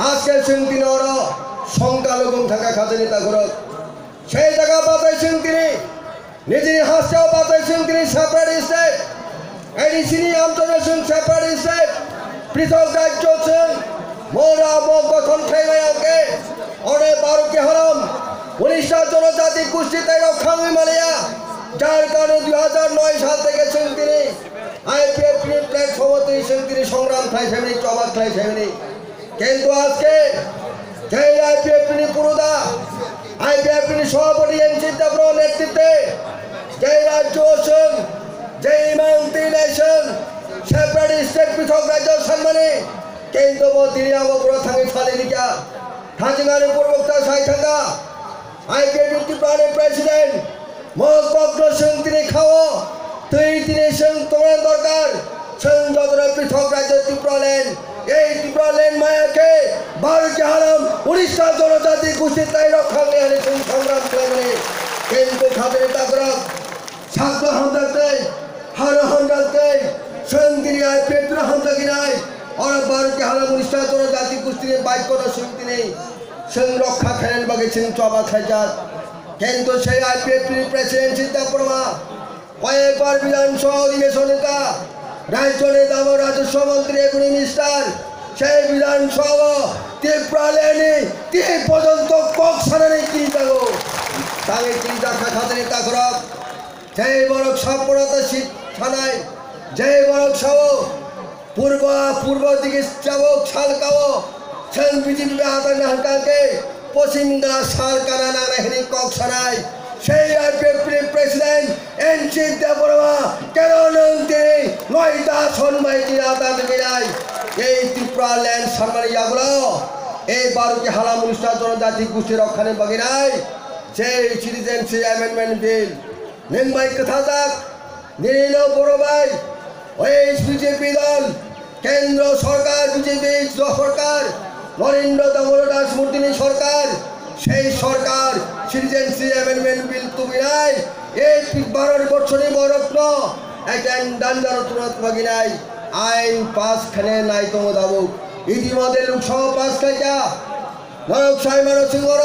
আজকে তিনি সংখ্যালঘু থাকা খাতে নেতা করক সেই জায়গা বাঁচাইছেন তিনি নিজে হাসটাও বাঁচাইছেন তিনি সেপারেট স্টেট এডিসিনি আন্তর্জাতিক সেপারেট স্টেট পৃথক রাজ্য হচ্ছেন মোরা গঠন খেয়ে অনেক বারোকে হারাম 19টা জনজাতি গোষ্ঠী তাই রক্ষাঙ্গি মালিয়া যার কারণে 2009 সাল থেকে তিনি আইপিএফ প্ল্যাটফর্মে তিনি সংগ্রাম খাইছেন চবাক খাইছেন কিন্তু আজকে যে আইপিএফ পুরোদা আইপিএফ সভাপতি এনসি দেবর নেতৃত্বে যে রাজ্য আছেন যে মাল্টিনেশন সেপারেট স্টেট পৃথক রাজ্য সম্মানে কিন্তু তিনি আমার থাকি ফালিকা হাজিমার পূর্বক্তা সাই থাকা আইপিএফ প্রাণের প্রেসিডেন্ট মহব্বগ্র সিং তিনি খাও তুই তিনি সিং তোমার দরকার সিং যতটা পৃথক রাজ্য ত্রিপুরাল্যান্ড এই ত্রিপুরাল্যান্ড মায়াকে বারোকে হারাম 19টা জনজাতি গোষ্ঠী তাই রক্ষা নিয়ে সংগ্রাম করে কিন্তু খাদের তাকরা ছাত্র হামদাতে হারো হামদাতে সিং তিনি আইপিএফ হামদাকি নাই और बार के हाल 19টা জনজাতি গোষ্ঠীর বাইক করা সিং তিনি সিং রক্ষা খেলেন বাগে সিং চবা খাইজাত কিন্তু সেই আইপিএফ প্রেসিডেন্ট সিদ্ধাপুরমা কয়েকবার বিধানসভা অধিবেশন নেতা রাজ্য নেতা রাজস্ব মন্ত্রী মিনিস্টার সেই বিধানসভা ত্রিপুরাল্যান্ডে তিনি পর্যন্ত কক্সারে কিনে থাকো তাকে কিনে দেখা খাতে নেতা করক সেই বড় সাপড়তা শীত থানায় যে বড় সব পূর্ব দিকে যাবো ছালকাও সেন বিজেপি হাতে নাহকাকে পশ্চিম বাংলা সালকানা না হেনি কক্সানায় সেই আইপিএফ প্রেসিডেন্ট এনসি দেববর্মা কেন তিনি 9টা সন্মাইতি আদান বিরাই এই ত্রিপুরাল্যান্ড সম্মানী যাগুলো এই 12টি হালা 19টা জনজাতি গোষ্ঠী রক্ষানে বাগিনাই সেই সিটিজেনশিপ অ্যামেন্ডমেন্ট বিল নিম্বাই কথা যাক নিরিল বড় ভাই ওই বিজেপি দল কেন্দ্র সরকার বিজেপি সরকার নরেন্দ্র দামোদর দাস মূর্তি সরকার সেই সরকার সিটিজেনশিপ অ্যামেন্ডমেন্ট বিল তুমি নাই এই 12 বছরের বরত্ন একজন দান্দারত বাগিনাই আইন পাস খানে নাই তো দাবুক ইতিমধ্যে লোকসভা পাস খাইয়া নরক সাইমানো সিংহর